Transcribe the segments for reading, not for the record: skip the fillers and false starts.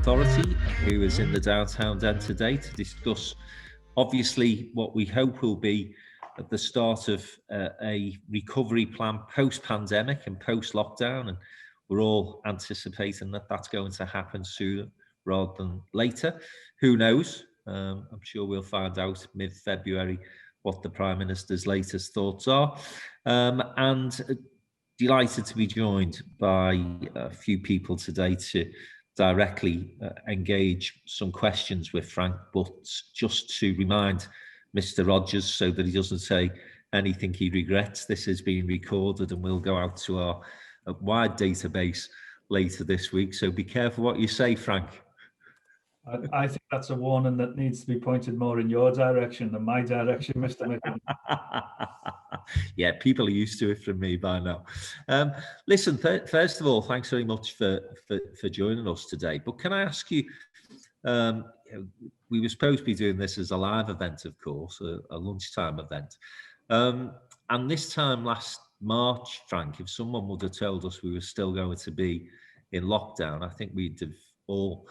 Authority, who is in the Downtown Den today to discuss, obviously, what we hope will be at the start of a recovery plan post-pandemic and post-lockdown. And we're all anticipating that that's going to happen sooner rather than later. Who knows? I'm sure we'll find out mid-February what the Prime Minister's latest thoughts are. And delighted to be joined by a few people today to directly engage some questions with Frank, but just to remind Mr. Rogers so that he doesn't say anything he regrets, this is being recorded and will go out to our wide database later this week. So be careful what you say, Frank. I think that's a warning that needs to be pointed more in your direction than my direction, Mr. McKenna. Yeah, people are used to it from me by now. Listen, first of all, thanks very much for joining us today. But can I ask you, we were supposed to be doing this as a live event, of course, a lunchtime event. And this time last March, Frank, if someone would have told us we were still going to be in lockdown, I think we'd have all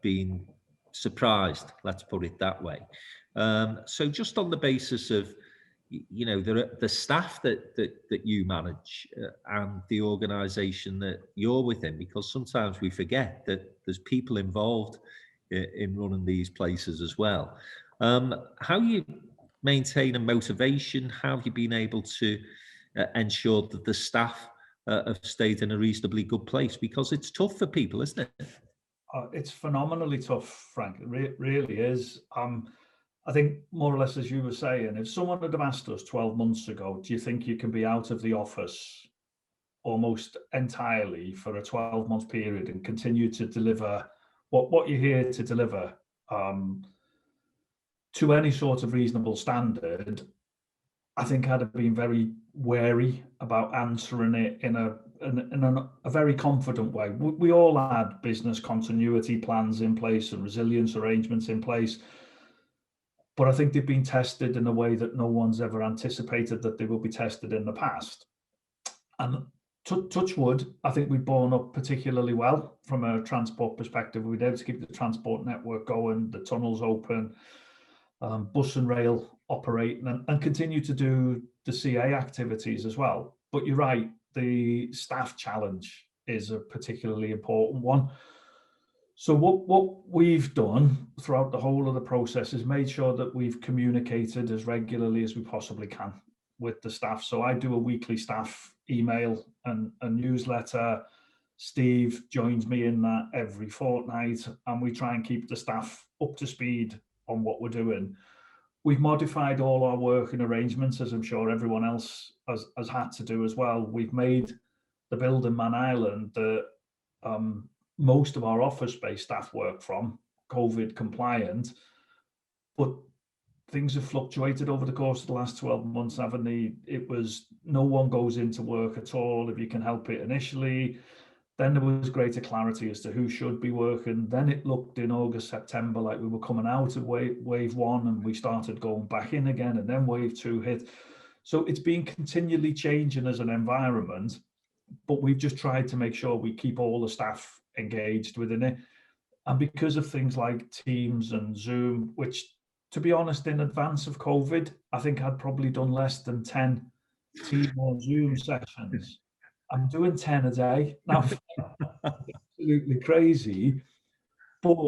been surprised, let's put it that way. So just on the basis of, you know, the staff that you manage and the organisation that you're within, because sometimes we forget that there's people involved in running these places as well. How you maintain a motivation? How have you been able to ensure that the staff have stayed in a reasonably good place? Because it's tough for people, isn't it? It's phenomenally tough, Frank. It really is. I think more or less, as you were saying, if someone had asked us 12 months ago, do you think you can be out of the office almost entirely for a 12-month period and continue to deliver what you're here to deliver to any sort of reasonable standard, I think I'd have been very wary about answering it in a very confident way. We all had business continuity plans in place and resilience arrangements in place, but I think they've been tested in a way that no one's ever anticipated that they will be tested in the past. And touch wood, I think we've borne up particularly well from a transport perspective. We've been able to keep the transport network going, the tunnels open, bus and rail operating, and continue to do the CA activities as well. But you're right, the staff challenge is a particularly important one. So what we've done throughout the whole of the process is made sure that we've communicated as regularly as we possibly can with the staff. So I do a weekly staff email and a newsletter. Steve joins me in that every fortnight, and we try and keep the staff up to speed on what we're doing. We've modified all our working arrangements, as I'm sure everyone else has had to do as well. We've made the building Man Island that most of our office-based staff work from, COVID compliant, but things have fluctuated over the course of the last 12 months, haven't they? It was no one goes into work at all if you can help it initially. Then there was greater clarity as to who should be working. Then it looked in August, September like we were coming out of wave one, and we started going back in again, and then wave two hit. So it's been continually changing as an environment, but we've just tried to make sure we keep all the staff engaged within it. And because of things like Teams and Zoom, which, to be honest, in advance of COVID, I think I'd probably done less than 10 Teams or Zoom sessions. I'm doing 10 a day now. Absolutely crazy. But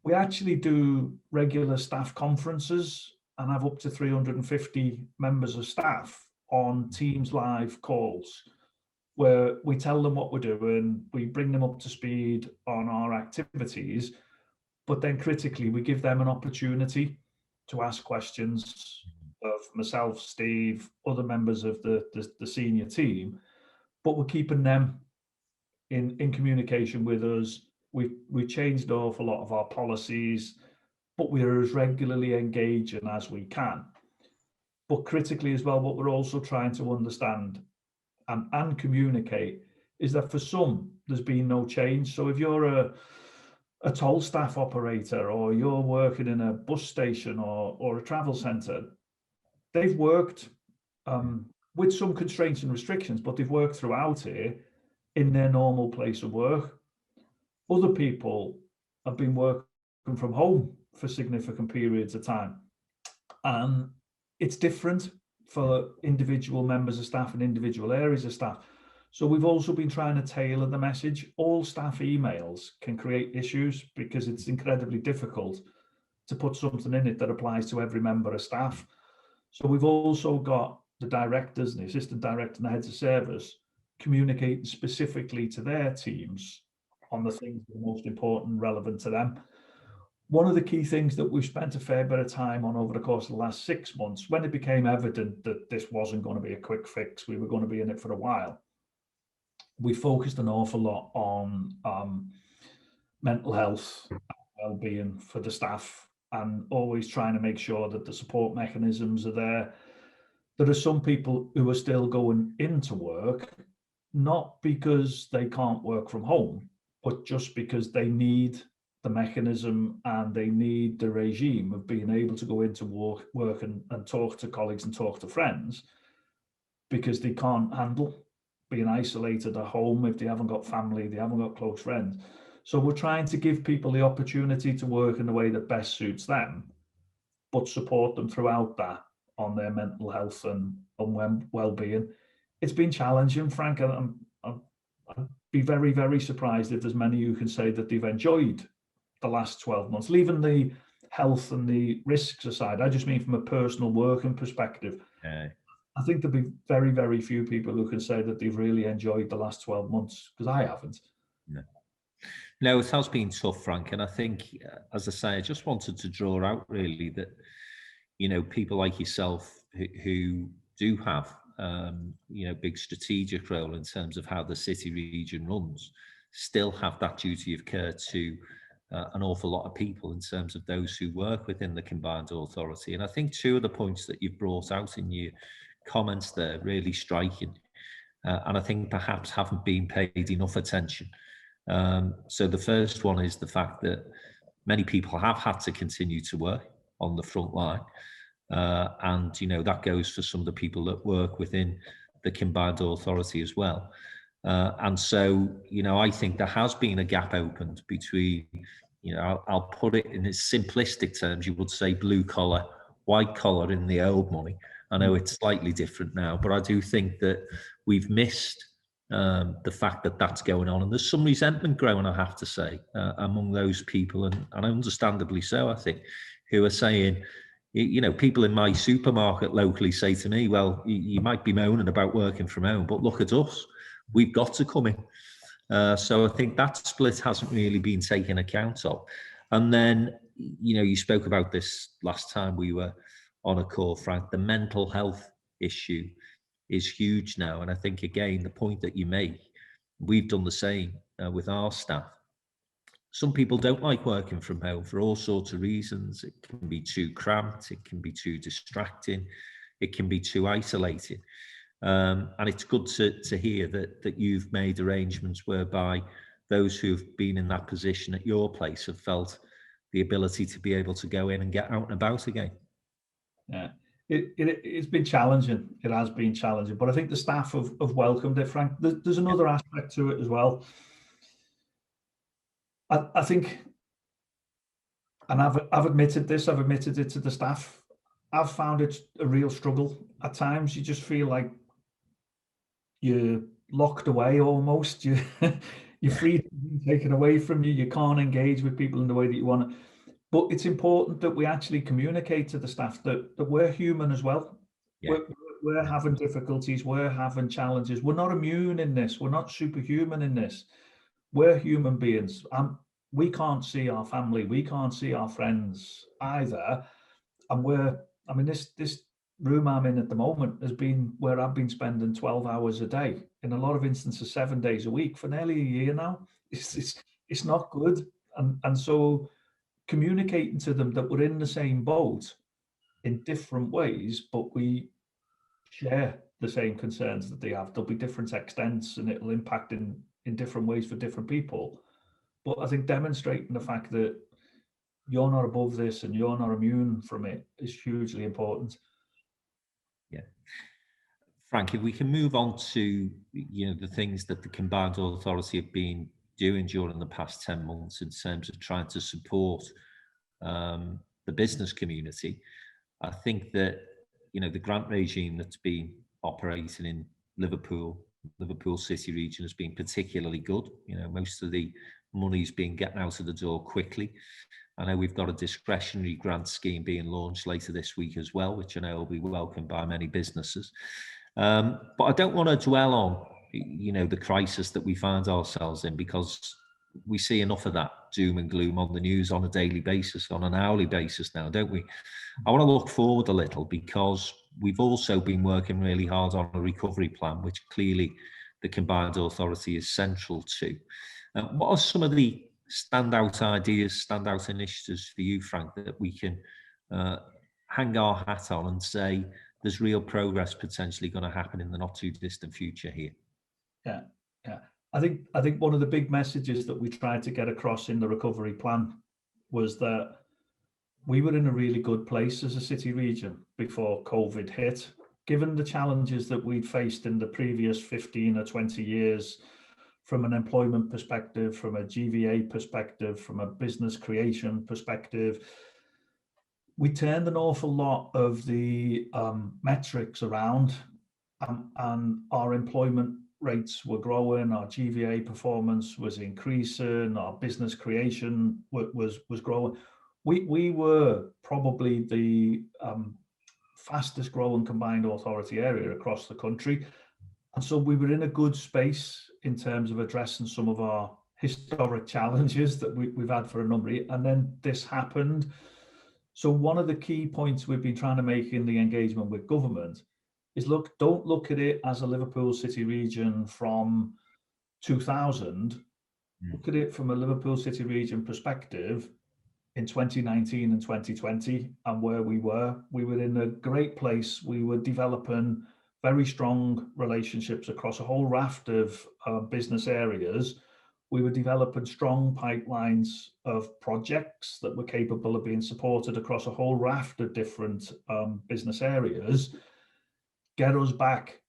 we actually do regular staff conferences and have up to 350 members of staff on Teams live calls, where we tell them what we're doing, we bring them up to speed on our activities, but then critically, we give them an opportunity to ask questions of myself, Steve, other members of the senior team, but we're keeping them in communication with us. We've changed an awful lot of our policies, but we're as regularly engaging as we can. But critically as well, what we're also trying to understand and communicate is that for some, there's been no change. So if you're a toll staff operator, or you're working in a bus station or a travel centre, they've worked with some constraints and restrictions, but they've worked throughout here in their normal place of work. Other people have been working from home for significant periods of time. And it's different for individual members of staff and individual areas of staff. So we've also been trying to tailor the message. All staff emails can create issues because it's incredibly difficult to put something in it that applies to every member of staff. So we've also got the directors and the assistant director and the heads of service communicating specifically to their teams on the things that are most important and relevant to them. One of the key things that we've spent a fair bit of time on over the course of the last 6 months, when it became evident that this wasn't going to be a quick fix, we were going to be in it for a while, we focused an awful lot on mental health and well-being for the staff, and always trying to make sure that the support mechanisms are there. There are some people who are still going into work, not because they can't work from home, but just because they need the mechanism and they need the regime of being able to go into work and talk to colleagues and talk to friends, because they can't handle being isolated at home if they haven't got family, they haven't got close friends. So we're trying to give people the opportunity to work in the way that best suits them, but support them throughout that on their mental health and well-being. It's been challenging, Frank. I'd be very, very surprised if there's many who can say that they've enjoyed the last 12 months, leaving the health and the risks aside. I just mean from a personal working perspective. I think there'll be very, very few people who can say that they've really enjoyed the last 12 months, because I haven't. No, it has been tough, Frank. And I think, as I say, I just wanted to draw out really that, people like yourself who do have, big strategic role in terms of how the city region runs, still have that duty of care to an awful lot of people in terms of those who work within the Combined Authority. And I think two of the points that you've brought out in your comments there really striking, and I think perhaps haven't been paid enough attention. So the first one is the fact that many people have had to continue to work on the front line. And, that goes for some of the people that work within the Combined Authority as well. And so, I think there has been a gap opened between, I'll put it in its simplistic terms, you would say blue collar, white collar in the old money. I know it's slightly different now, but I do think that we've missed the fact that that's going on. And there's some resentment growing, I have to say, among those people, and understandably so, I think, who are saying, people in my supermarket locally say to me, well, you might be moaning about working from home, but look at us. We've got to come in. So I think that split hasn't really been taken account of. And then, you spoke about this last time we were on a call, Frank. The mental health issue is huge now. And I think, again, the point that you make, we've done the same with our staff. Some people don't like working from home for all sorts of reasons. It can be too cramped, it can be too distracting, it can be too isolating. And it's good to hear that you've made arrangements whereby those who've been in that position at your place have felt the ability to be able to go in and get out and about again. Yeah, it's been challenging. It has been challenging, but I think the staff have welcomed it, Frank. There's another aspect to it as well. I think, and I've admitted this, I've admitted it to the staff, I've found it a real struggle at times. You just feel like you're locked away almost. Your freedom taken away from you. You can't engage with people in the way that you want to. But it's important that we actually communicate to the staff that we're human as well. Yeah. We're having difficulties, we're having challenges. We're not immune in this. We're not superhuman in this. We're human beings. We can't see our family. We can't see our friends either. And this room I'm in at the moment has been where I've been spending 12 hours a day, in a lot of instances 7 days a week for nearly a year now. It's not good. And so communicating to them that we're in the same boat in different ways, but we share the same concerns that they have. There'll be different extents and it'll impact in different ways for different people. But I think demonstrating the fact that you're not above this and you're not immune from it is hugely important. Yeah. Frank, if we can move on to, the things that the Combined Authority have been doing during the past 10 months in terms of trying to support the business community. I think that, you know, the grant regime that's been operating in Liverpool City region has been particularly good. You know, most of the money's been getting out of the door quickly. I know we've got a discretionary grant scheme being launched later this week as well, which I know will be welcomed by many businesses. But I don't want to dwell on, you know, the crisis that we find ourselves in, because we see enough of that doom and gloom on the news on a daily basis, on an hourly basis now, don't we? I want to look forward a little, because we've also been working really hard on a recovery plan, which clearly the Combined Authority is central to. What are some of the standout ideas, standout initiatives for you, Frank, that we can hang our hat on and say there's real progress potentially going to happen in the not too distant future here? Yeah. I think one of the big messages that we tried to get across in the recovery plan was that we were in a really good place as a city region before COVID hit. Given the challenges that we'd faced in the previous 15 or 20 years, from an employment perspective, from a GVA perspective, from a business creation perspective, we turned an awful lot of the metrics around, and our employment rates were growing, our GVA performance was increasing, our business creation was growing. We were probably the fastest growing combined authority area across the country. And so we were in a good space in terms of addressing some of our historic challenges that we've had for a number of years. And then this happened. So one of the key points we've been trying to make in the engagement with government is, look, don't look at it as a Liverpool City region from 2000. Look at it from a Liverpool City region perspective in 2019 and 2020, and where we were. We were in a great place. We were developing very strong relationships across a whole raft of business areas. We were developing strong pipelines of projects that were capable of being supported across a whole raft of different business areas. Get us back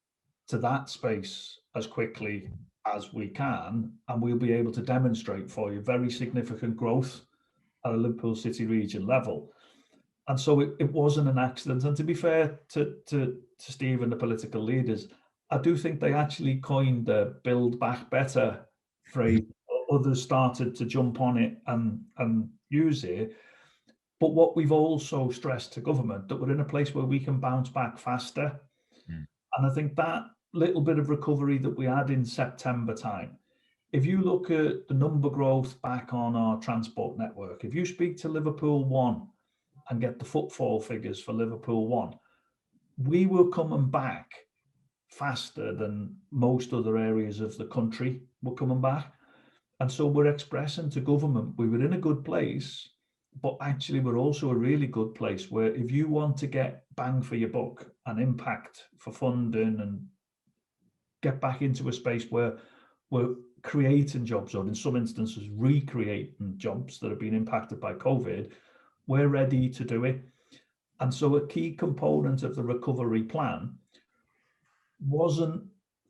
to that space as quickly as we can, and we'll be able to demonstrate for you very significant growth at a Liverpool City region level. And so it wasn't an accident. And to be fair to Steve and the political leaders, I do think they actually coined the build back better phrase. Others started to jump on it and use it. But what we've also stressed to government, that we're in a place where we can bounce back faster. And I think that little bit of recovery that we had in September time, if you look at the number growth back on our transport network, if you speak to Liverpool One and get the footfall figures for Liverpool One, we were coming back faster than most other areas of the country were coming back. And so we're expressing to government, we were in a good place, but actually we're also a really good place where if you want to get bang for your buck and impact for funding and get back into a space where we're creating jobs, or in some instances recreating jobs that have been impacted by COVID, we're ready to do it. And so a key component of the recovery plan wasn't,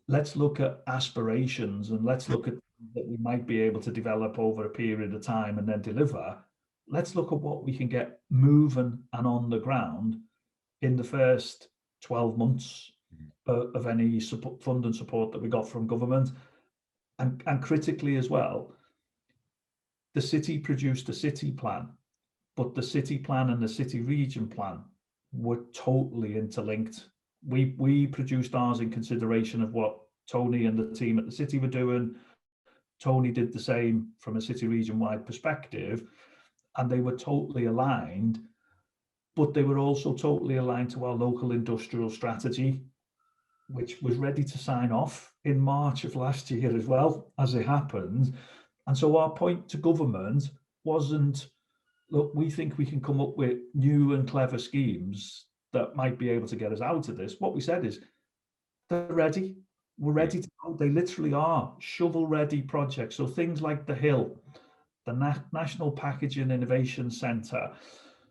let's look at aspirations and let's look at that we might be able to develop over a period of time and then deliver. Let's look at what we can get moving and on the ground in the first 12 months of any support, funding support that we got from government. And critically as well, the city produced a city plan, but the city plan and the city region plan were totally interlinked. We produced ours in consideration of what Tony and the team at the city were doing. Tony did the same from a city region wide perspective, and they were totally aligned, but they were also totally aligned to our local industrial strategy, which was ready to sign off in March of last year as well, as it happened. And so our point to government wasn't, look, we think we can come up with new and clever schemes that might be able to get us out of this. What we said is, they're ready. We're ready to go. They literally are shovel-ready projects. So things like the Hill, the National Packaging Innovation Centre,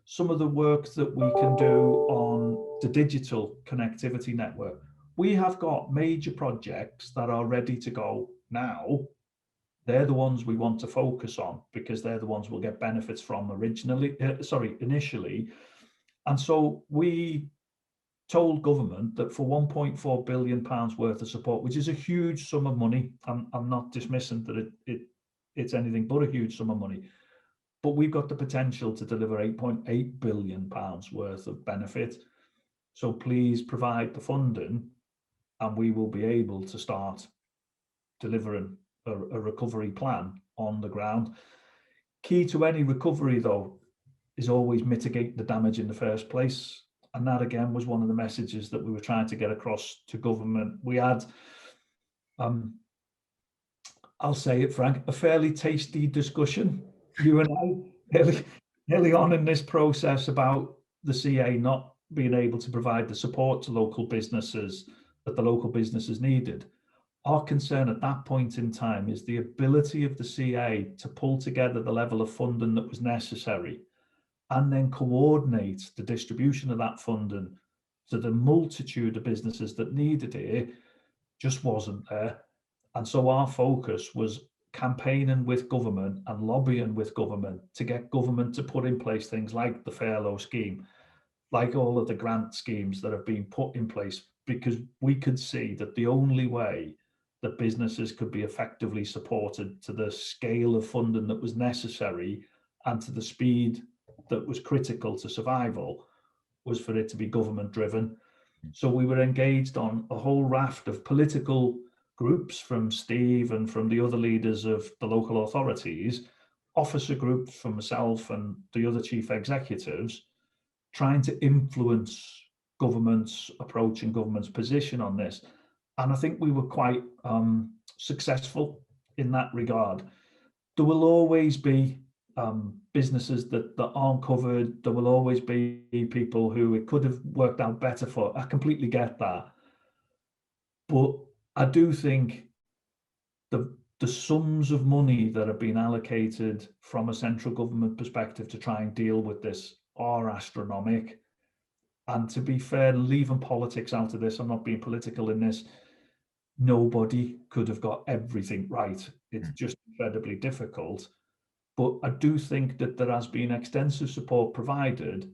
some of the work that we can do on the digital connectivity network. We have got major projects that are ready to go now they're the ones we want to focus on, because they're the ones we'll get benefits from initially. And so we told government that for 1.4 billion pounds worth of support, which is a huge sum of money, I'm not dismissing that it's anything but a huge sum of money, but we've got the potential to deliver 8.8 billion pounds worth of benefit. So please provide the funding, and we will be able to start delivering a recovery plan on the ground. Key to any recovery, though, is always mitigate the damage in the first place. And that, again, was one of the messages that we were trying to get across to government. We had, I'll say it, Frank, a fairly tasty discussion, you and I, early on in this process, about the CA not being able to provide the support to local businesses that the local businesses needed. Our concern at that point in time is the ability of the CA to pull together the level of funding that was necessary, and then coordinate the distribution of that funding to the multitude of businesses that needed it, just wasn't there. And so our focus was campaigning with government and lobbying with government to get government to put in place things like the furlough scheme, like all of the grant schemes that have been put in place, because we could see that the only way that businesses could be effectively supported to the scale of funding that was necessary and to the speed that was critical to survival was for it to be government driven. So we were engaged on a whole raft of political groups, from Steve and from the other leaders of the local authorities, officer groups from myself and the other chief executives, trying to influence government's approach and government's position on this. And I think we were quite successful in that regard. There will always be businesses that aren't covered. There will always be people who it could have worked out better for. I completely get that. But I do think the sums of money that have been allocated from a central government perspective to try and deal with this are astronomical. And to be fair, leaving politics out of this, I'm not being political in this, nobody could have got everything right. It's just incredibly difficult. But I do think that there has been extensive support provided,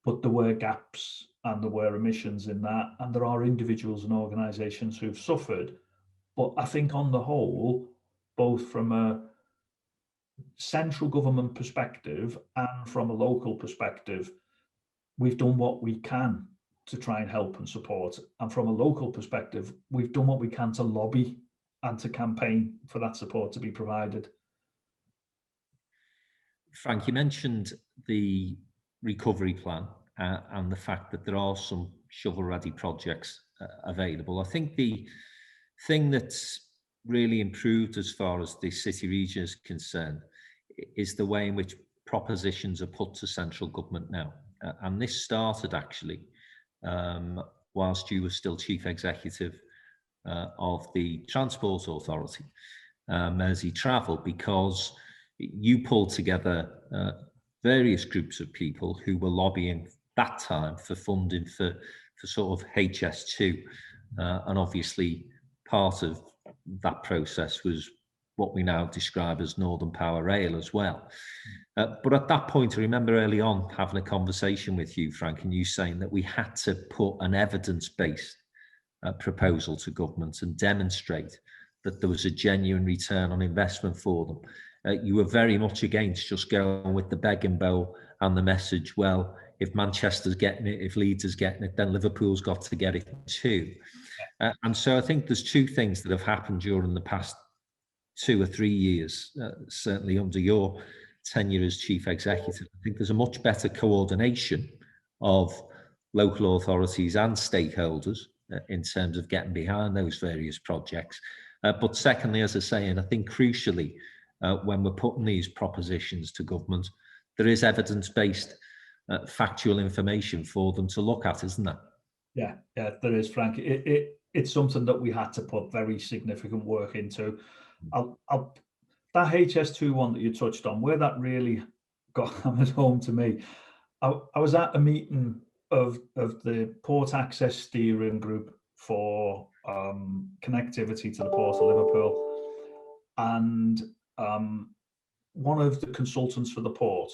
but there were gaps and there were omissions in that. And there are individuals and organisations who've suffered. But I think on the whole, both from a central government perspective and from a local perspective, we've done what we can to try and help and support. And from a local perspective, we've done what we can to lobby and to campaign for that support to be provided. Frank, you mentioned the recovery plan and the fact that there are some shovel-ready projects available. I think the thing that's really improved as far as the city region is concerned is the way in which propositions are put to central government now. And this started actually whilst you were still chief executive of the Transport Authority, Merseytravel, because you pulled together various groups of people who were lobbying that time for funding for sort of HS2. And obviously part of that process was what we now describe as Northern Power Rail as well. But at that point, I remember early on having a conversation with you, Frank, and you saying that we had to put an evidence-based proposal to government and demonstrate that there was a genuine return on investment for them. You were very much against just going with the begging bowl and the message, well, if Manchester's getting it, if Leeds is getting it, then Liverpool's got to get it too. And so I think there's two things that have happened during the past 2 or 3 years, certainly under your tenure as chief executive. I think there's a much better coordination of local authorities and stakeholders in terms of getting behind those various projects. But secondly, as I say, and I think crucially, when we're putting these propositions to government, there is evidence-based factual information for them to look at, isn't there? Yeah, there is, Frank. It's something that we had to put very significant work into. That HS2 one that you touched on, where that really got hammered home to me, I was at a meeting of the Port Access Steering Group for connectivity to the Port of Liverpool. And one of the consultants for the port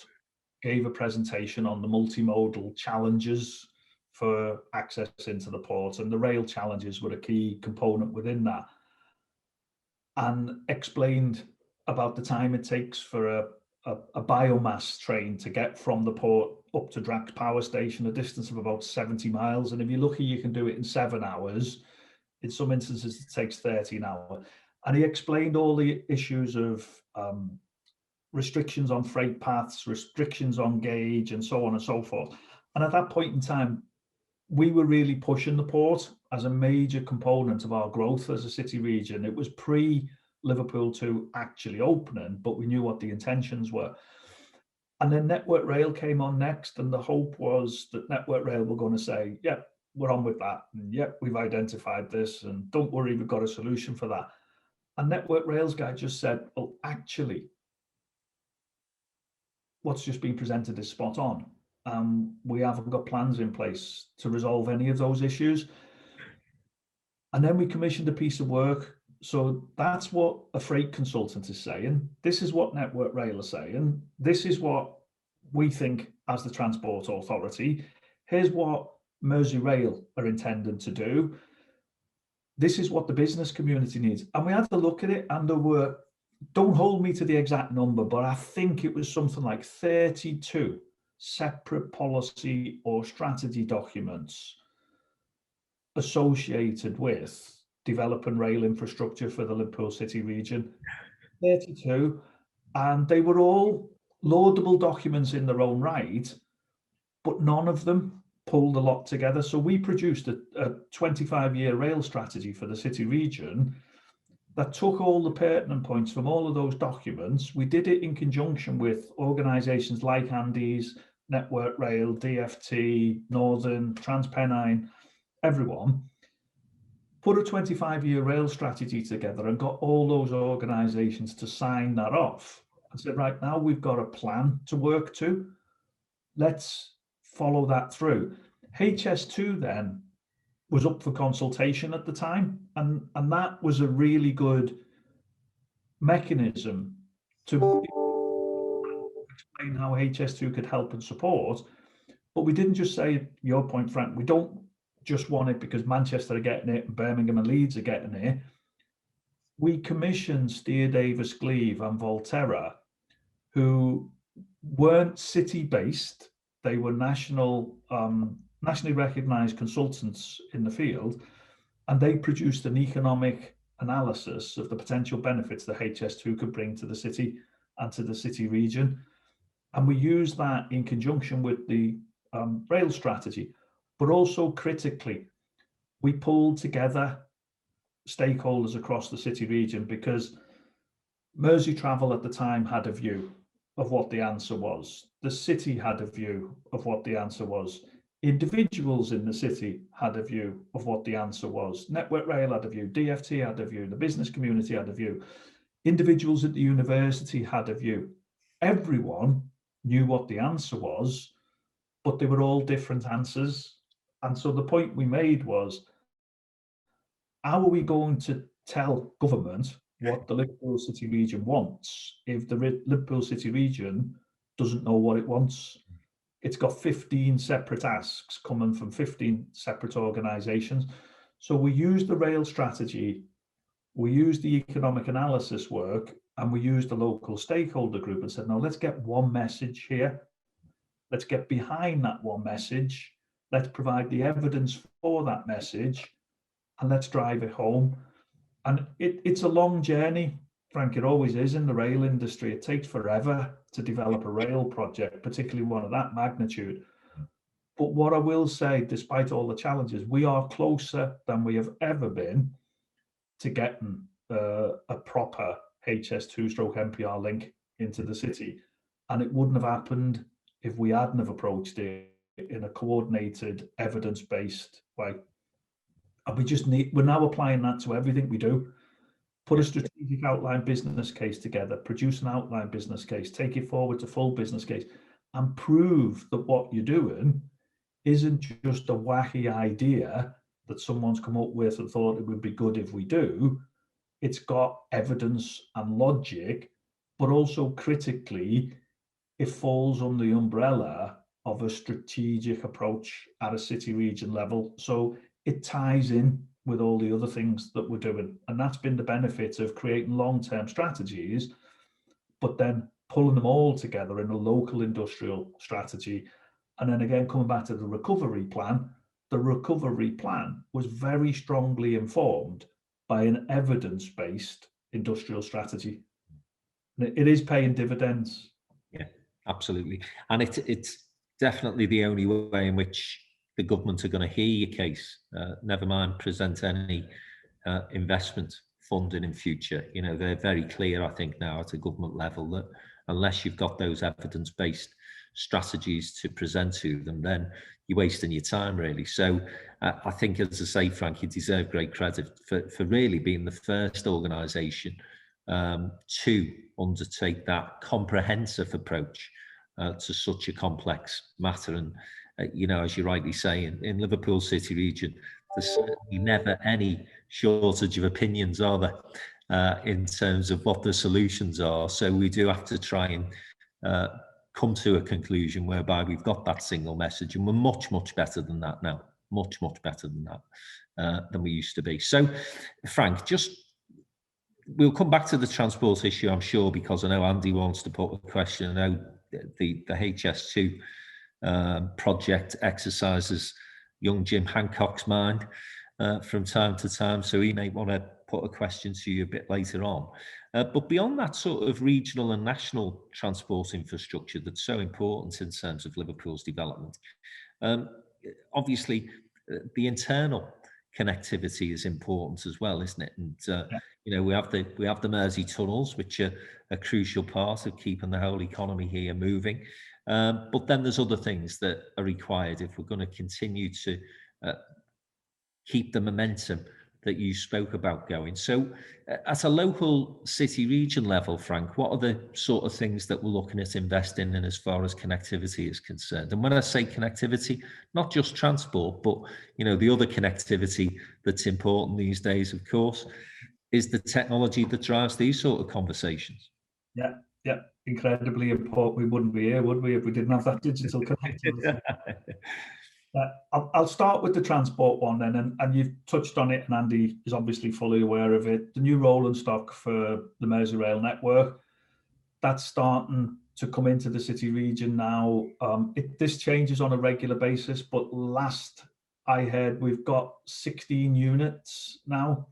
gave a presentation on the multimodal challenges for access into the port, and the rail challenges were a key component within that, and explained about the time it takes for a biomass train to get from the port up to Drax Power Station, a distance of about 70 miles. And if you're lucky, you can do it in 7 hours. In some instances, it takes 13 hours. And he explained all the issues of restrictions on freight paths, restrictions on gauge, and so on and so forth. And at that point in time, we were really pushing the port as a major component of our growth as a city region. It was pre-Liverpool 2 actually opening, but we knew what the intentions were. And then Network Rail came on next, and the hope was that Network Rail were going to say, yep, we're on with that, and yep, we've identified this, and don't worry, we've got a solution for that. And Network Rail's guy just said, well, actually, what's just been presented is spot on. We haven't got plans in place to resolve any of those issues. And then we commissioned a piece of work. So that's what a freight consultant is saying. This is what Network Rail are saying. This is what we think as the Transport Authority. Here's what Mersey Rail are intending to do. This is what the business community needs. And we had to look at it, and there were, don't hold me to the exact number, but I think it was something like 32 separate policy or strategy documents associated with developing rail infrastructure for the Liverpool City region. 32, and they were all laudable documents in their own right, but none of them pulled a lot together. So we produced a 25-year rail strategy for the city region that took all the pertinent points from all of those documents. We did it in conjunction with organisations like Andes, Network Rail, DFT, Northern, TransPennine, everyone. Put a 25-year rail strategy together and got all those organisations to sign that off and said, right, now we've got a plan to work to. Let's follow that through. HS2 then was up for consultation at the time, and that was a really good mechanism to explain how HS2 could help and support. But we didn't just say, your point, Frank, we don't just want it because Manchester are getting it and Birmingham and Leeds are getting it. We commissioned Steer Davis Gleave and Volterra, who weren't city-based. They were nationally recognised consultants in the field, and they produced an economic analysis of the potential benefits that HS2 could bring to the city and to the city region. And we used that in conjunction with the rail strategy, but also critically, we pulled together stakeholders across the city region, because Merseytravel at the time had a view of what the answer was. The city had a view of what the answer was. Individuals in the city had a view of what the answer was. Network Rail had a view, DFT had a view, the business community had a view. Individuals at the university had a view. Everyone knew what the answer was, but they were all different answers. And so the point we made was, how are we going to tell government what the Liverpool City region wants if the Liverpool City region doesn't know what it wants? It's got 15 separate asks coming from 15 separate organisations. So we used the rail strategy, we used the economic analysis work, and we used the local stakeholder group and said, now let's get one message here. Let's get behind that one message. Let's provide the evidence for that message, and let's drive it home. And it's a long journey, Frank. It always is in the rail industry. It takes forever to develop a rail project, particularly one of that magnitude. But what I will say, despite all the challenges, we are closer than we have ever been to getting a proper HS2/MPR link into the city. And it wouldn't have happened if we hadn't have approached it in a coordinated, evidence-based way. And we're now applying that to everything we do. Put a strategic outline business case together, produce an outline business case, take it forward to full business case, and prove that what you're doing isn't just a wacky idea that someone's come up with and thought it would be good if we do. it's got evidence and logic, but also critically, it falls under the umbrella of a strategic approach at a city region level. So it ties in with all the other things that we're doing. And that's been the benefit of creating long-term strategies, but then pulling them all together in a local industrial strategy. And then again, coming back to the recovery plan was very strongly informed by an evidence-based industrial strategy. It is paying dividends. Yeah, absolutely. And it's definitely the only way in which the government are going to hear your case, never mind present any investment funding in future. You know, they're very clear, I think, now at a government level that unless you've got those evidence-based strategies to present to them, then you're wasting your time, really. So I think, as I say, Frank, you deserve great credit for really being the first organisation to undertake that comprehensive approach to such a complex matter. And, you know, as you rightly say, in Liverpool City region, there's certainly never any shortage of opinions, are there, in terms of what the solutions are. So we do have to try and come to a conclusion whereby we've got that single message, and we're much, much better than that now, much, much better than that, than we used to be. So, Frank, we'll come back to the transport issue, I'm sure, because I know Andy wants to put a question. I know the HS2 project exercises young Jim Hancock's mind from time to time, so he may want to put a question to you a bit later on. But beyond that sort of regional and national transport infrastructure that's so important in terms of Liverpool's development, obviously the internal connectivity is important as well, isn't it? And you know, we have the Mersey Tunnels, which are a crucial part of keeping the whole economy here moving. But then there's other things that are required if we're going to continue to keep the momentum that you spoke about going. So at a local city region level, Frank, what are the sort of things that we're looking at investing in as far as connectivity is concerned? And when I say connectivity, not just transport, but, you know, the other connectivity that's important these days, of course, is the technology that drives these sort of conversations. Yeah, incredibly important. We wouldn't be here, would we, if we didn't have that digital connectivity? I'll start with the transport one then, and you've touched on it, and Andy is obviously fully aware of it. The new rolling stock for the Merseyrail network, that's starting to come into the city region now. This changes on a regular basis, but last I heard we've got 16 units now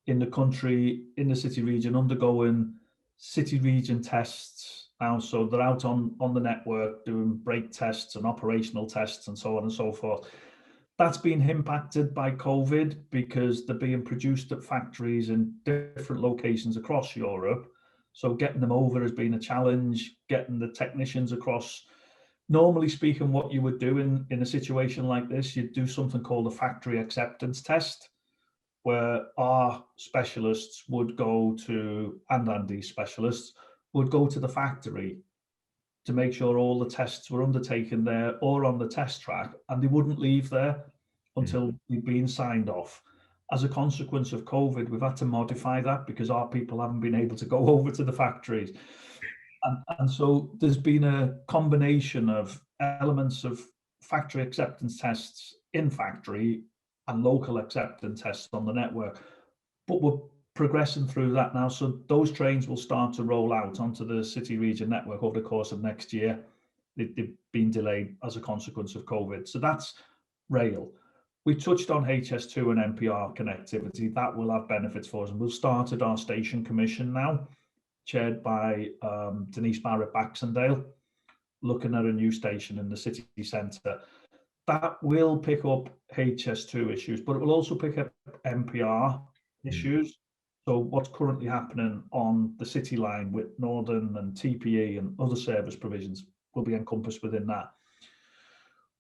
in the country, in the city region, undergoing city region tests now. So they're out on the network doing brake tests and operational tests and so on and so forth. That's been impacted by COVID because they're being produced at factories in different locations across Europe. So getting them over has been a challenge, getting the technicians across. Normally speaking, what you would do in a situation like this, you'd do something called a factory acceptance test, where our specialists would go to, and Andy's specialists would go to the factory to make sure all the tests were undertaken there or on the test track, and they wouldn't leave there until they'd been signed off. As a consequence of COVID, we've had to modify that because our people haven't been able to go over to the factories. And so there's been a combination of elements of factory acceptance tests in factory and local acceptance tests on the network. But we're progressing through that now. So those trains will start to roll out onto the city region network over the course of next year. They've been delayed as a consequence of COVID. So that's rail. We touched on HS2 and NPR connectivity. That will have benefits for us. And we've started our station commission now, chaired by Denise Barrett-Baxendale, looking at a new station in the city centre. That will pick up HS2 issues, but it will also pick up NPR issues. So what's currently happening on the City line with Northern and TPE and other service provisions will be encompassed within that.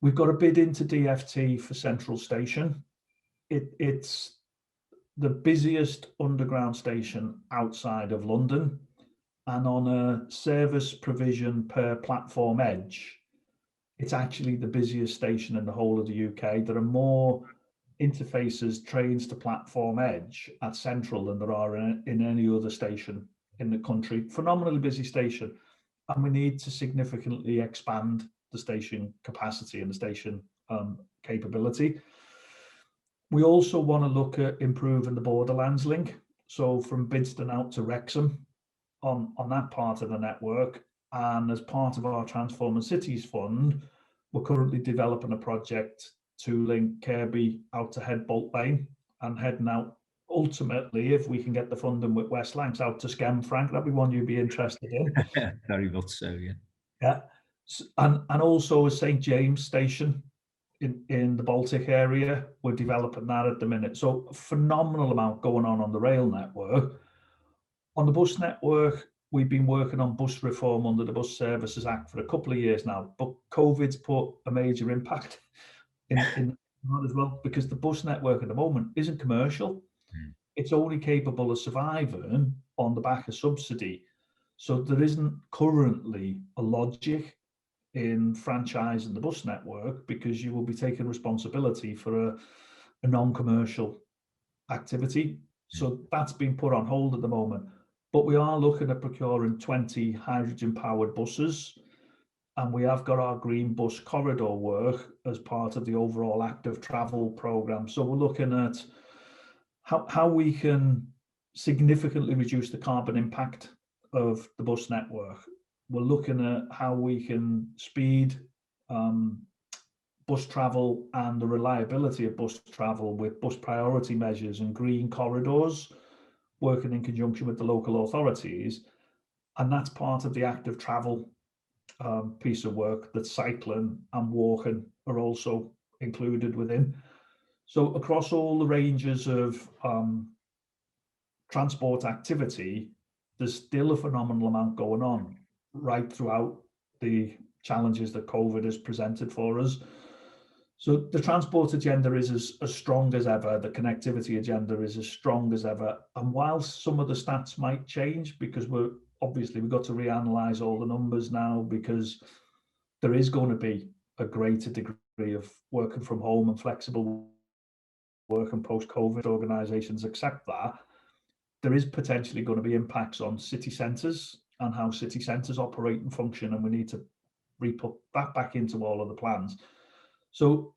We've got a bid into DFT for Central Station. It's the busiest underground station outside of London, and on a service provision per platform edge, it's actually the busiest station in the whole of the UK. There are more interfaces trains to platform edge at Central than there are in any other station in the country. Phenomenally busy station, and we need to significantly expand the station capacity and the station capability. We also want to look at improving the Borderlands link, so from Bidston out to Wrexham on that part of the network. And as part of our Transforming Cities Fund, we're currently developing a project to link Kirby out to Head Bolt Lane and heading out, ultimately, if we can get the funding with West Lancs, out to Skem. Frank, that'd be one you'd be interested in. Very much so, yeah. Yeah, and also a St James station in the Baltic area. We're developing that at the minute. So a phenomenal amount going on the rail network. On the bus network, we've been working on bus reform under the Bus Services Act for a couple of years now, but COVID's put a major impact in that as well, because the bus network at the moment isn't commercial. It's only capable of surviving on the back of subsidy. So there isn't currently a logic in franchising the bus network, because you will be taking responsibility for a non-commercial activity. So that's been put on hold at the moment. But we are looking at procuring 20 hydrogen-powered buses, and we have got our green bus corridor work as part of the overall active travel program. So we're looking at how we can significantly reduce the carbon impact of the bus network. We're looking at how we can speed bus travel and the reliability of bus travel with bus priority measures and green corridors, working in conjunction with the local authorities. And that's part of the active travel piece of work that cycling and walking are also included within. So across all the ranges of transport activity, there's still a phenomenal amount going on right throughout the challenges that COVID has presented for us. So the transport agenda is as strong as ever. The connectivity agenda is as strong as ever. And whilst some of the stats might change, because we've got to reanalyze all the numbers now, because there is going to be a greater degree of working from home and flexible working post-COVID. Organisations accept that. There is potentially going to be impacts on city centres and how city centres operate and function, and we need to re-put that back into all of the plans. So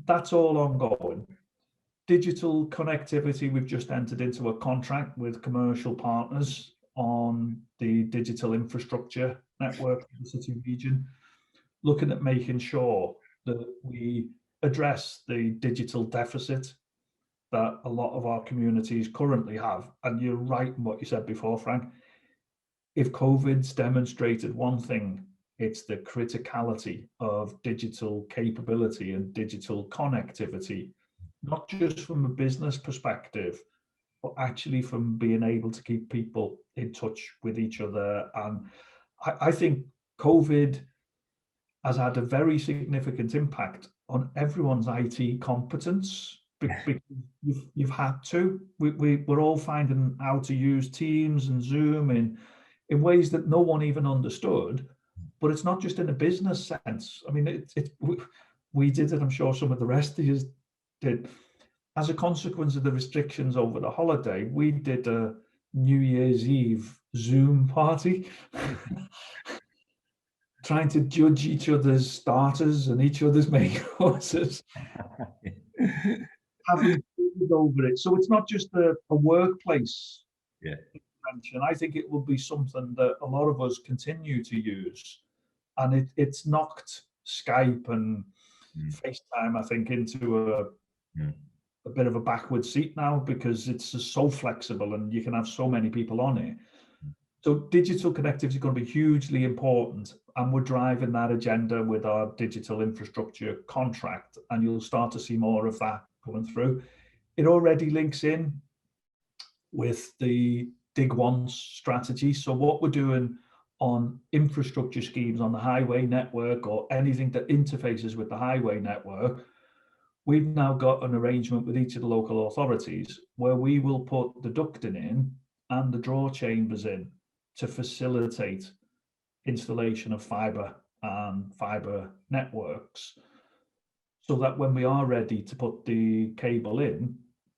that's all ongoing. Digital connectivity, we've just entered into a contract with commercial partners on the digital infrastructure network of the city region, looking at making sure that we address the digital deficit that a lot of our communities currently have. And you're right in what you said before, Frank. If COVID's demonstrated one thing, it's the criticality of digital capability and digital connectivity, not just from a business perspective, but actually from being able to keep people in touch with each other. And I think COVID has had a very significant impact on everyone's IT competence, because you've had to. We're all finding how to use Teams and Zoom in ways that no one even understood. But it's not just in a business sense. I mean, we did it. I'm sure some of the rest of you did. As a consequence of the restrictions over the holiday, we did a New Year's Eve Zoom party, trying to judge each other's starters and each other's main courses. Having over it. So it's not just a workplace intervention. I think it will be something that a lot of us continue to use. And it's knocked Skype and FaceTime, I think, into a bit of a backward seat now, because it's just so flexible and you can have so many people on it. So digital connectivity is going to be hugely important, and we're driving that agenda with our digital infrastructure contract, and you'll start to see more of that coming through. It already links in with the Dig Once strategy. So what we're doing on infrastructure schemes on the highway network, or anything that interfaces with the highway network, we've now got an arrangement with each of the local authorities where we will put the ducting in and the draw chambers in to facilitate installation of fibre and fibre networks. so that when we are ready to put the cable in,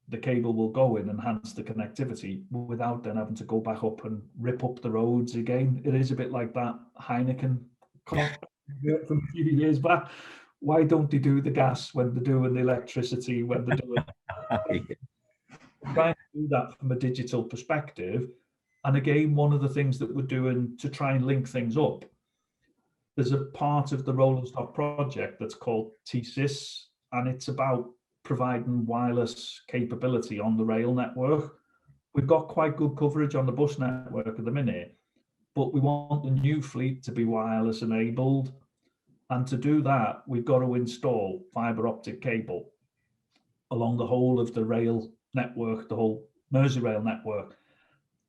the cable will go in, enhance the connectivity without then having to go back up and rip up the roads again. It is a bit like that Heineken from a few years back. Why don't they do the gas when they're doing the electricity, when they're doing trying to do that from a digital perspective? And again, one of the things that we're doing to try and link things up, there's a part of the Rolling Stock project that's called TSIS, and it's about providing wireless capability on the rail network. We've got quite good coverage on the bus network at the minute, but we want the new fleet to be wireless enabled. And to do that, we've got to install fibre optic cable along the whole of the rail network, the whole Merseyrail network.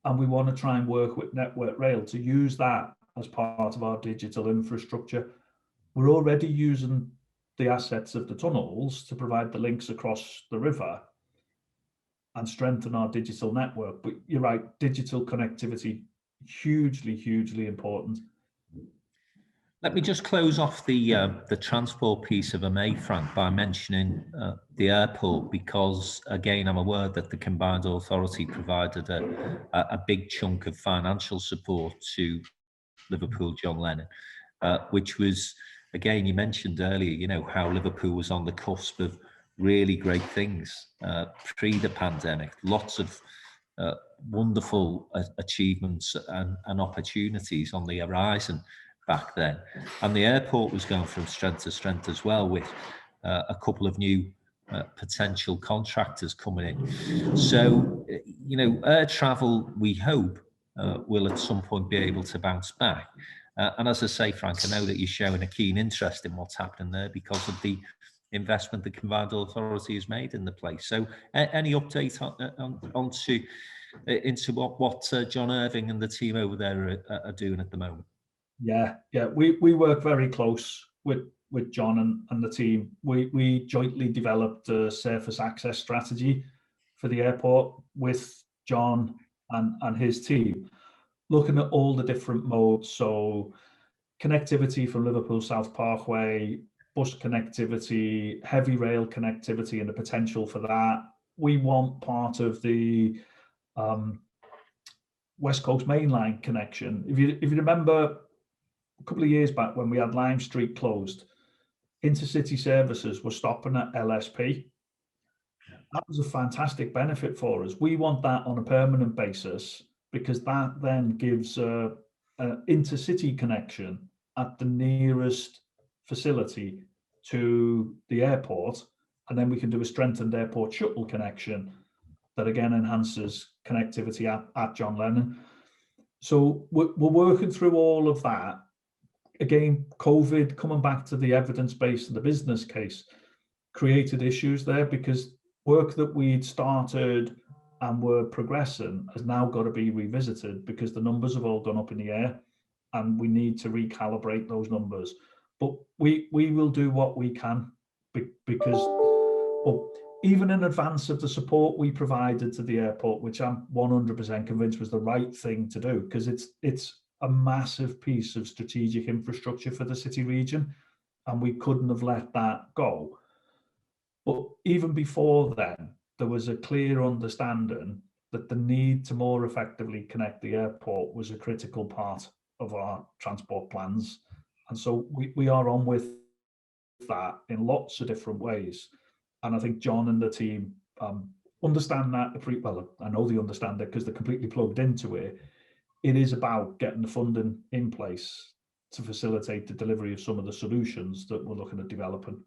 And we want to try and work with Network Rail to use that as part of our digital infrastructure. We're already using the assets of the tunnels to provide the links across the river and strengthen our digital network. But you're right, digital connectivity, hugely, hugely important. Let me just close off the transport piece, if I may, Frank, by mentioning the airport, because again, I'm aware that the Combined Authority provided a big chunk of financial support to Liverpool John Lennon, which was, again, you mentioned earlier, you know, how Liverpool was on the cusp of really great things pre the pandemic, lots of wonderful achievements and opportunities on the horizon back then, and the airport was going from strength to strength as well, with a couple of new potential contractors coming in. So, you know, air travel, we hope, will at some point be able to bounce back. And as I say, Frank, I know that you're showing a keen interest in what's happening there because of the investment the Combined Authority has made in the place. So, any update into what John Irving and the team over there are doing at the moment? Yeah, we work very close with John and the team. We jointly developed a surface access strategy for the airport with John and his team, looking at all the different modes. So connectivity from Liverpool South Parkway, bus connectivity, heavy rail connectivity, and the potential for that. We want part of the West Coast Main Line connection. If you remember, a couple of years back when we had Lime Street closed, intercity services were stopping at LSP. That was a fantastic benefit for us. We want that on a permanent basis, because that then gives an intercity connection at the nearest facility to the airport, and then we can do a strengthened airport shuttle connection that again enhances connectivity at John Lennon. So we're working through all of that. Again, COVID, coming back to the evidence base and the business case, created issues there, because work that we'd started and were progressing has now got to be revisited, because the numbers have all gone up in the air and we need to recalibrate those numbers. But we will do what we can, because even in advance of the support we provided to the airport, which I'm 100% convinced was the right thing to do, because it's a massive piece of strategic infrastructure for the city region, and we couldn't have let that go. But even before then, there was a clear understanding that the need to more effectively connect the airport was a critical part of our transport plans. And so we are on with that in lots of different ways. And I think John and the team understand that. Well, I know they understand it because they're completely plugged into it. It is about getting the funding in place to facilitate the delivery of some of the solutions that we're looking at developing.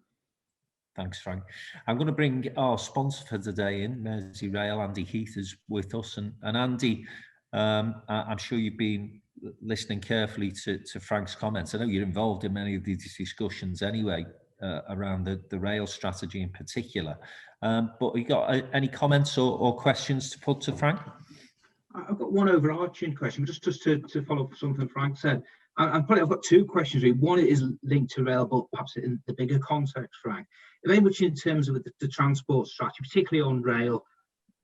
Thanks, Frank. I'm going to bring our sponsor for today in, Merseyrail. Andy Heath is with us. And Andy, I'm sure you've been listening carefully to Frank's comments. I know you're involved in many of these discussions anyway, around the rail strategy in particular. But you got any comments or questions to put to Frank? I've got one overarching question, just to follow up something Frank said. I've got two questions really. One is linked to rail, but perhaps in the bigger context, Frank. Very much in terms of the transport strategy, particularly on rail,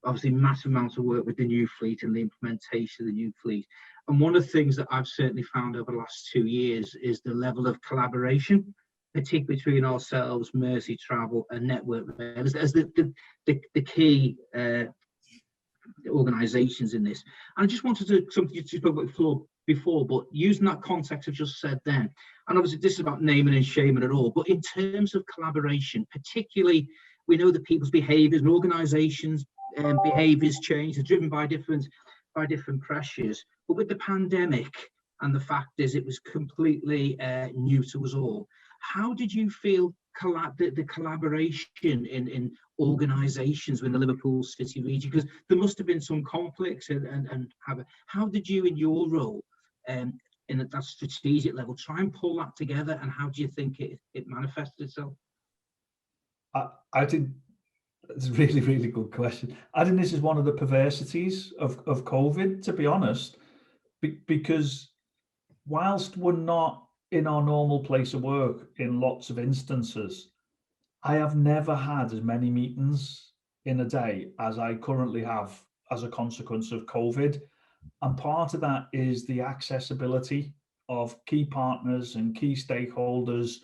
obviously massive amounts of work with the new fleet and the implementation of the new fleet. And one of the things that I've certainly found over the last 2 years is the level of collaboration particularly between ourselves, Merseytravel and Network Rail, as the key organisations in this. And I just wanted to, something you spoke about before, but using that context I've just said then, and obviously this is about naming and shaming it all, but in terms of collaboration, particularly, we know that people's behaviours and organisations' behaviours change, are driven by different pressures. But with the pandemic, and the fact is it was completely new to us all, how did you feel the collaboration in organisations within the Liverpool City region? Because there must have been some conflicts, and how did you, in your role, in that strategic level, try and pull that together, and how do you think it manifested itself? I think it's a really, really good question. I think this is one of the perversities of COVID, to be honest, because whilst we're not in our normal place of work in lots of instances, I have never had as many meetings in a day as I currently have as a consequence of COVID. And part of that is the accessibility of key partners and key stakeholders,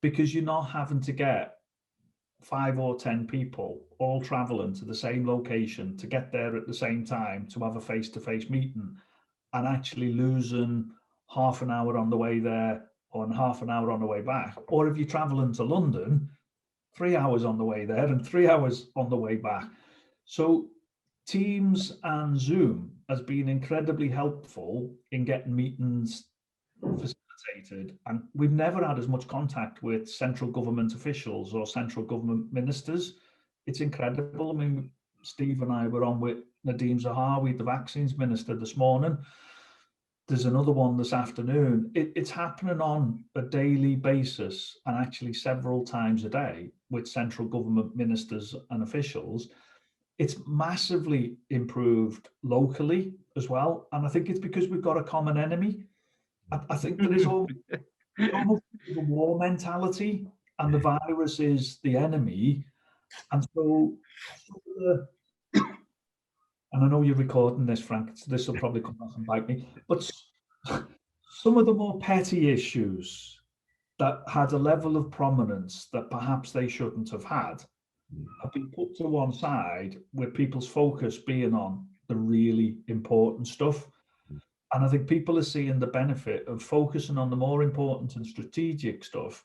because you're not having to get 5 or 10 people all traveling to the same location to get there at the same time to have a face-to-face meeting, and actually losing half an hour on the way there or half an hour on the way back. Or if you're traveling to London, 3 hours on the way there and 3 hours on the way back. So Teams and Zoom has been incredibly helpful in getting meetings facilitated, and we've never had as much contact with central government officials or central government ministers. It's incredible. I mean, Steve and I were on with Nadeem Zahawi, the vaccines minister, this morning. There's another one this afternoon. It's happening on a daily basis, and actually several times a day, with central government ministers and officials. It's massively improved locally as well. And I think it's because we've got a common enemy. I think there is almost a war mentality, and the virus is the enemy. And so, and I know you're recording this, Frank, so this will probably come back and bite me, but some of the more petty issues that had a level of prominence that perhaps they shouldn't have had have been put to one side, with people's focus being on the really important stuff. And I think people are seeing the benefit of focusing on the more important and strategic stuff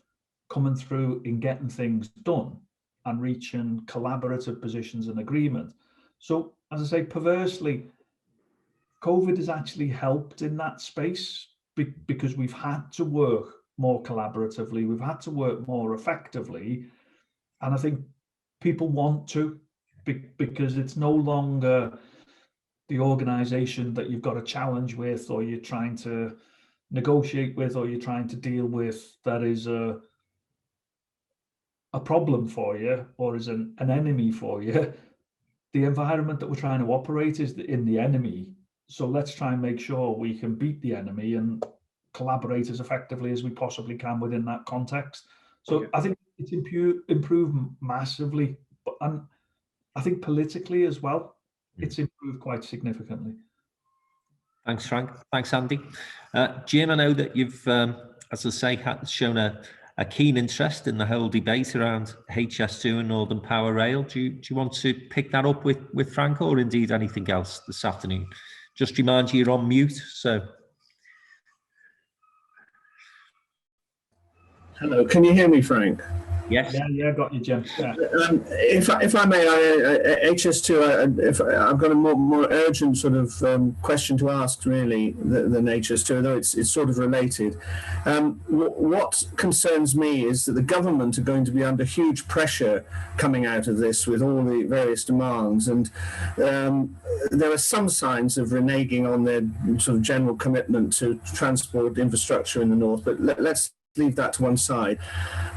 coming through in getting things done and reaching collaborative positions and agreement. So, as I say, perversely, COVID has actually helped in that space, because we've had to work more collaboratively, we've had to work more effectively. And I think people want to, because it's no longer the organization that you've got a challenge with, or you're trying to negotiate with, or you're trying to deal with, that is a problem for you, or is an enemy for you. The environment that we're trying to operate is in the enemy. So let's try and make sure we can beat the enemy and collaborate as effectively as we possibly can within that context. So I think it's improved massively, and I think politically as well, it's improved quite significantly. Thanks, Frank. Thanks, Andy. Jim, I know that you've, as I say, shown a keen interest in the whole debate around HS2 and Northern Power Rail. Do you want to pick that up with Frank, or indeed anything else this afternoon? Just remind you, you're on mute, so. Hello, can you hear me, Frank? Yes. Yeah, got you, Jim. Yeah. If I may, HS2, I've got a more urgent sort of question to ask, really, than HS2, although it's sort of related. What concerns me is that the government are going to be under huge pressure coming out of this with all the various demands, and there are some signs of reneging on their sort of general commitment to transport infrastructure in the north, but let's leave that to one side.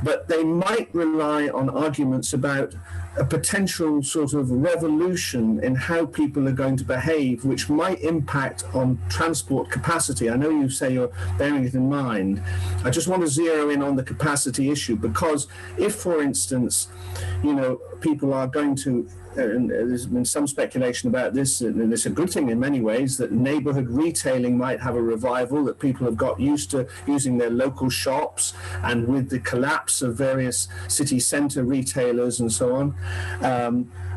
But they might rely on arguments about a potential sort of revolution in how people are going to behave, which might impact on transport capacity. I know you say you're bearing it in mind. I just want to zero in on the capacity issue, because if, for instance, people are going to and there's been some speculation about this, and it's a good thing in many ways, that neighborhood retailing might have a revival, that people have got used to using their local shops, and with the collapse of various city center retailers and so on,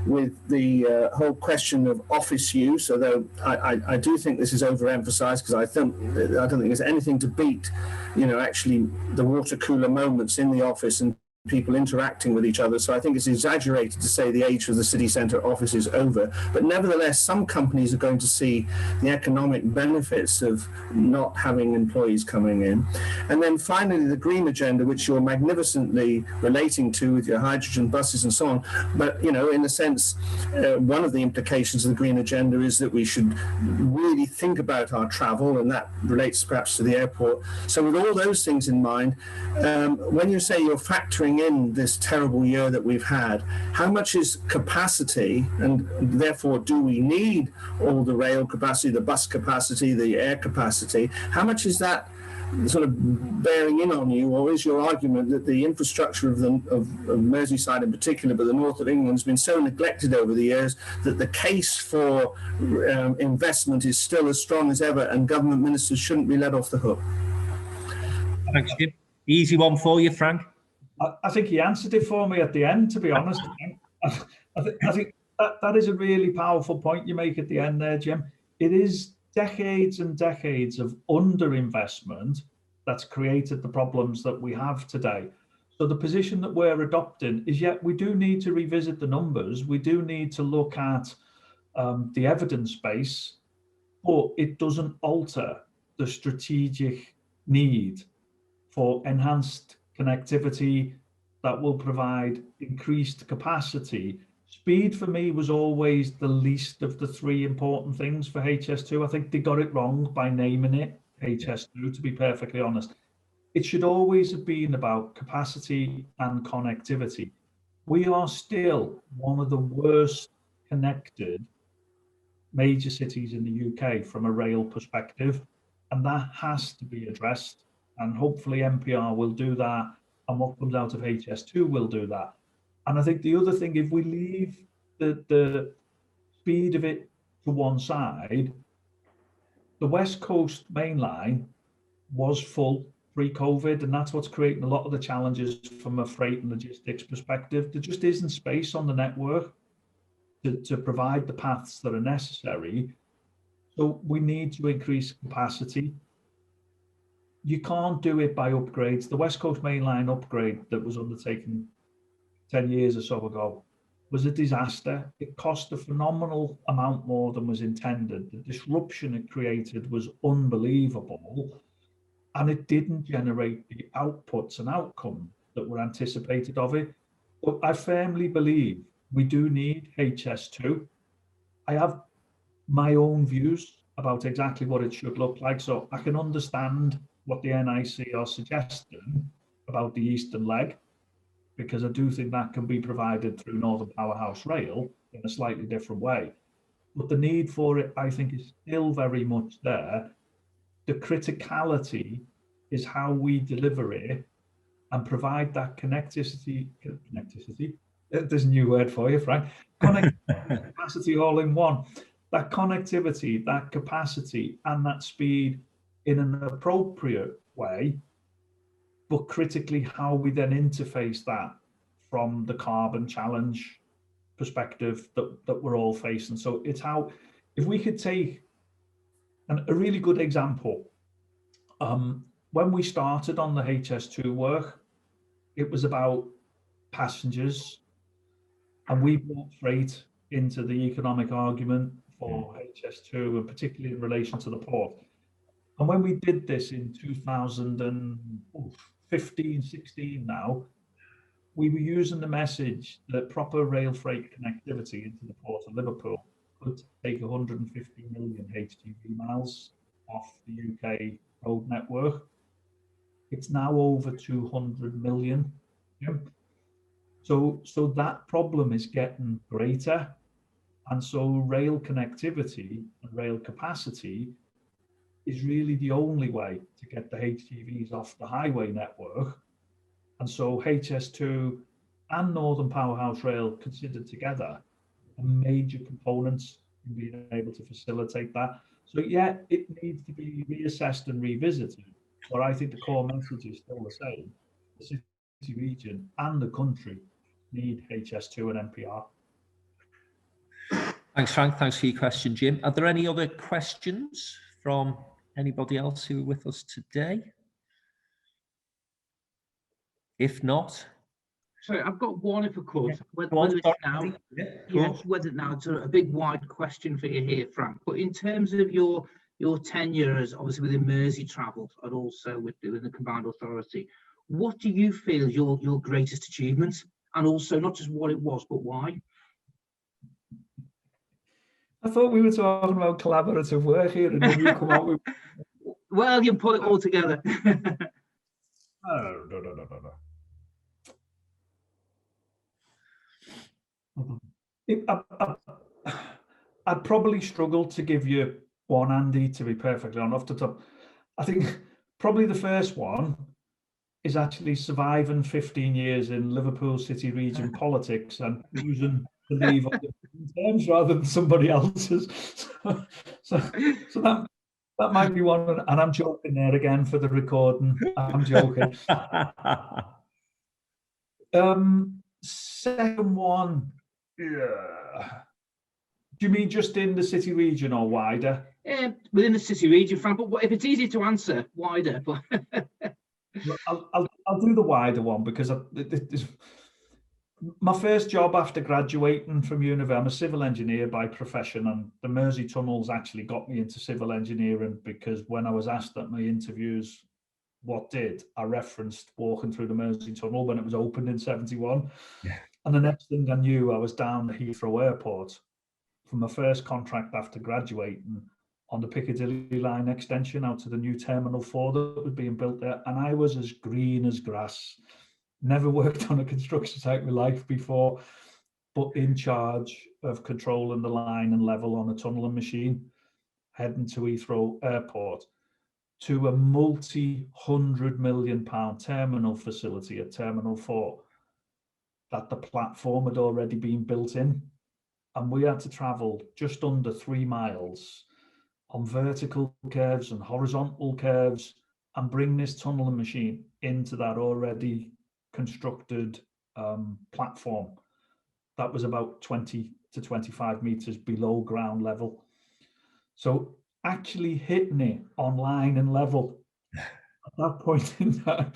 with the whole question of office use, although I do think this is overemphasized, because I don't think there's anything to beat, actually the water cooler moments in the office and people interacting with each other. So I think it's exaggerated to say the age of the city centre office is over. But nevertheless, some companies are going to see the economic benefits of not having employees coming in. And then finally, the green agenda, which you're magnificently relating to with your hydrogen buses and so on. But, in a sense, one of the implications of the green agenda is that we should really think about our travel, and that relates perhaps to the airport. So with all those things in mind, when you say you're factoring in this terrible year that we've had, how much is capacity, and therefore do we need all the rail capacity, the bus capacity, the air capacity? How much is that sort of bearing in on you, or is your argument that the infrastructure of Merseyside in particular, but the north of England, has been so neglected over the years that the case for investment is still as strong as ever, and government ministers shouldn't be let off the hook? Thanks, Jim. Easy one for you, Frank. I think he answered it for me at the end, to be honest. I think that is a really powerful point you make at the end there, Jim. It is decades and decades of underinvestment that's created the problems that we have today. So the position that we're adopting is, we do need to revisit the numbers. We do need to look at the evidence base, but it doesn't alter the strategic need for enhanced connectivity that will provide increased capacity. Speed for me was always the least of the three important things for HS2. I think they got it wrong by naming it HS2, to be perfectly honest. It should always have been about capacity and connectivity. We are still one of the worst connected major cities in the UK from a rail perspective, and that has to be addressed. And hopefully NPR will do that, and what comes out of HS2 will do that. And I think the other thing, if we leave the speed of it to one side, the West Coast main line was full pre-COVID, and that's what's creating a lot of the challenges from a freight and logistics perspective. There just isn't space on the network to provide the paths that are necessary. So we need to increase capacity. You can't do it by upgrades. The West Coast Main Line upgrade that was undertaken 10 years or so ago was a disaster. It cost a phenomenal amount more than was intended. The disruption it created was unbelievable, and it didn't generate the outputs and outcomes that were anticipated of it. But I firmly believe we do need HS2. I have my own views about exactly what it should look like, so I can understand what the NIC are suggesting about the eastern leg, because I do think that can be provided through Northern Powerhouse Rail in a slightly different way. But the need for it, I think, is still very much there. The criticality is how we deliver it and provide that connectivity, there's a new word for you, Frank, connectivity, capacity all in one. That connectivity, that capacity, and that speed in an appropriate way, but critically how we then interface that from the carbon challenge perspective that we're all facing. So it's how, if we could take a really good example, when we started on the HS2 work, it was about passengers, and we brought freight into the economic argument for HS2, and particularly in relation to the port. And when we did this in 2015, 16 now, we were using the message that proper rail freight connectivity into the port of Liverpool could take 150 million HGV miles off the UK road network. It's now over 200 million. Yeah. So that problem is getting greater. And so rail connectivity and rail capacity is really the only way to get the HGVs off the highway network. And so HS2 and Northern Powerhouse Rail considered together major components in being able to facilitate that. So yeah, it needs to be reassessed and revisited, but I think the core message is still the same. The city region and the country need HS2 and NPR. Thanks, Frank. Thanks for your question, Jim. Are there any other questions from anybody else who are with us today? If not, sorry, I've got one if I could. whether Whether now it's a big wide question for you here, Frank. But in terms of your tenure as obviously within Merseytravel and also within the Combined Authority, what do you feel is your greatest achievement? And also not just what it was, but why? I thought we were talking about collaborative work here, and then you come out with. Well, you put it all together. No. I'd probably struggle to give you one, Andy, to be perfectly honest. Off the top, I think probably the first one is actually surviving 15 years in Liverpool City region politics and choosing to leave on different terms rather than somebody else's. So that might be one, and I'm joking there again for the recording. I'm joking. Second one, yeah. Do you mean just in the city region or wider? Within the city region, Frank, but if it's easy to answer, wider. But I'll do the wider one because my first job after graduating from university, I'm a civil engineer by profession, and the Mersey Tunnels actually got me into civil engineering because when I was asked at my interviews what did, I referenced walking through the Mersey Tunnel when it was opened in 71. Yeah. And the next thing I knew, I was down at Heathrow Airport for my first contract after graduating on the Piccadilly line extension out to the new Terminal 4 that was being built there. And I was as green as grass. Never worked on a construction site in my life before, but in charge of controlling the line and level on a tunneling machine, heading to Heathrow Airport to a multi-100 million pound terminal facility at Terminal 4 that the platform had already been built in. And we had to travel just under 3 miles on vertical curves and horizontal curves and bring this tunneling machine into that already constructed platform that was about 20 to 25 meters below ground level. So actually hitting it on line and level at that point in time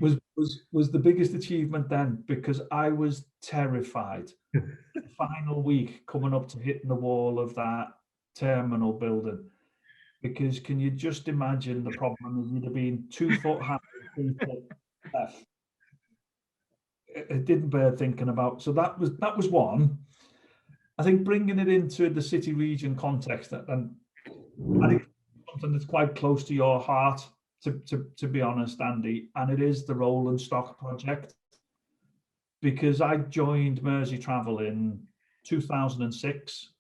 was the biggest achievement then, because I was terrified. The final week coming up to hitting the wall of that terminal building, because can you just imagine the problem is you'd have been 2 foot high, 3 foot left. It didn't bear thinking about. So that was one. I think bringing it into the city region context, and I think something that's quite close to your heart, to be honest, Andy, and it is the Roll and Stock project, because I joined Merseytravel in 2006,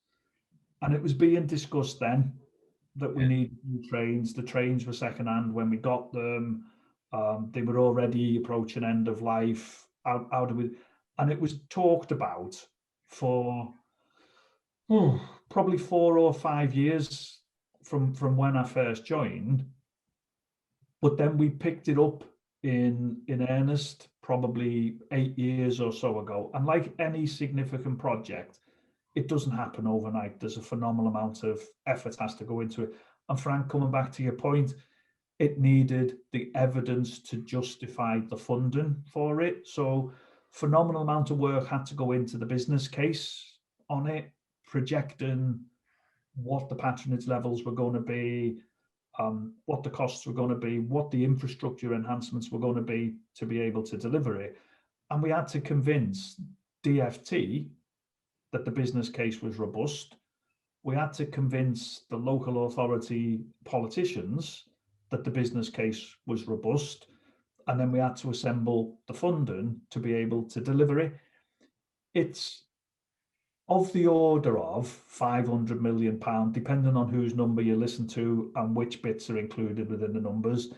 and it was being discussed then that we need new trains. The trains were secondhand when we got them. They were already approaching end of life. How do we? And it was talked about for probably 4 or 5 years from when I first joined. But then we picked it up in earnest probably 8 years or so ago. And like any significant project, it doesn't happen overnight. There's a phenomenal amount of effort has to go into it. And Frank, coming back to your point, it needed the evidence to justify the funding for it. So phenomenal amount of work had to go into the business case on it, projecting what the patronage levels were going to be, what the costs were going to be, what the infrastructure enhancements were going to be able to deliver it. And we had to convince DFT that the business case was robust. We had to convince the local authority politicians that the business case was robust. And then we had to assemble the funding to be able to deliver it. It's of the order of £500 million, depending on whose number you listen to and which bits are included within the numbers.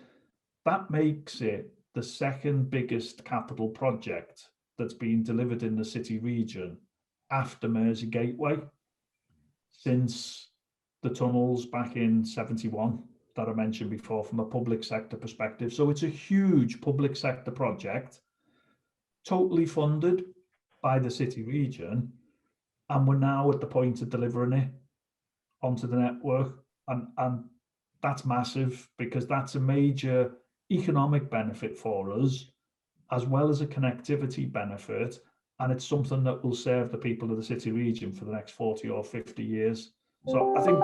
That makes it the second biggest capital project that's been delivered in the city region after Mersey Gateway since the tunnels back in 71 that I mentioned before from a public sector perspective. So it's a huge public sector project, totally funded by the city region, and we're now at the point of delivering it onto the network, and that's massive, because that's a major economic benefit for us as well as a connectivity benefit, and it's something that will serve the people of the city region for the next 40 or 50 years. So I think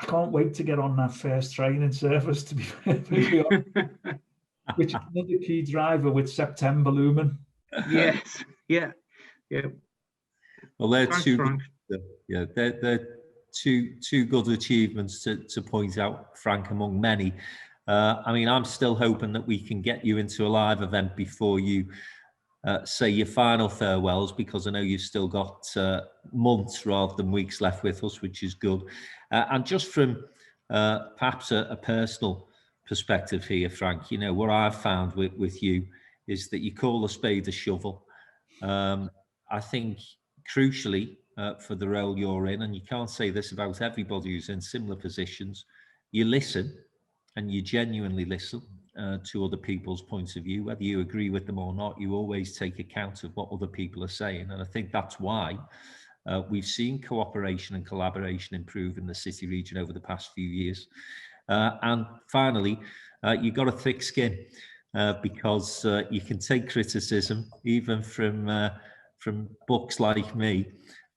I can't wait to get on that first training service, to be perfectly honest, which is another key driver with September looming. Yes, yeah. Well, they're Thanks, two. Frank. Yeah, they're two good achievements to point out, Frank, among many. I mean, I'm still hoping that we can get you into a live event before you say your final farewells, because I know you've still got months rather than weeks left with us, which is good. And just from perhaps a personal perspective here, Frank, you know, what I've found with you is that you call a spade a shovel. I think crucially for the role you're in, and you can't say this about everybody who's in similar positions, you listen, and you genuinely listen to other people's points of view. Whether you agree with them or not, you always take account of what other people are saying. And I think that's why we've seen cooperation and collaboration improve in the city region over the past few years. And finally, you've got a thick skin, because you can take criticism, even from books like me,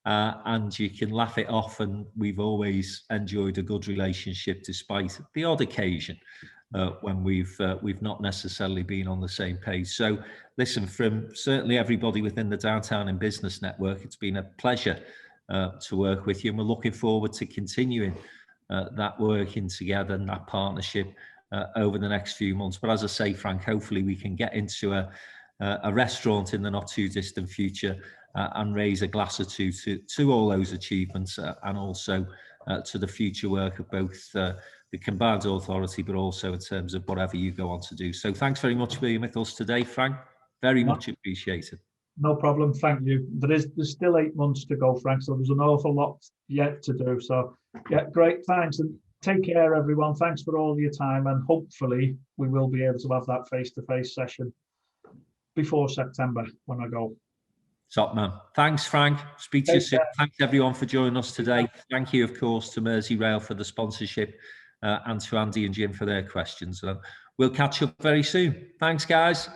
and you can laugh it off, and we've always enjoyed a good relationship despite the odd occasion when we've not necessarily been on the same page. So listen, from certainly everybody within the Downtown in Business Network, it's been a pleasure to work with you, and we're looking forward to continuing that working together and that partnership over the next few months. But as I say, Frank, hopefully we can get into a restaurant in the not too distant future and raise a glass or two to all those achievements and also to the future work of both the Combined Authority, but also in terms of whatever you go on to do. So thanks very much for being with us today, Frank. Very much appreciated. No problem, thank you. There's still 8 months to go, Frank, so there's an awful lot yet to do. So yeah, great, thanks, and take care, everyone. Thanks for all your time, and hopefully we will be able to have that face-to-face session before September when I go. Top man. Thanks, Frank. Speak to you soon. Thanks everyone for joining us today. Thank you, of course, to Merseyrail for the sponsorship and to Andy and Jim for their questions. We'll catch up very soon. Thanks, guys.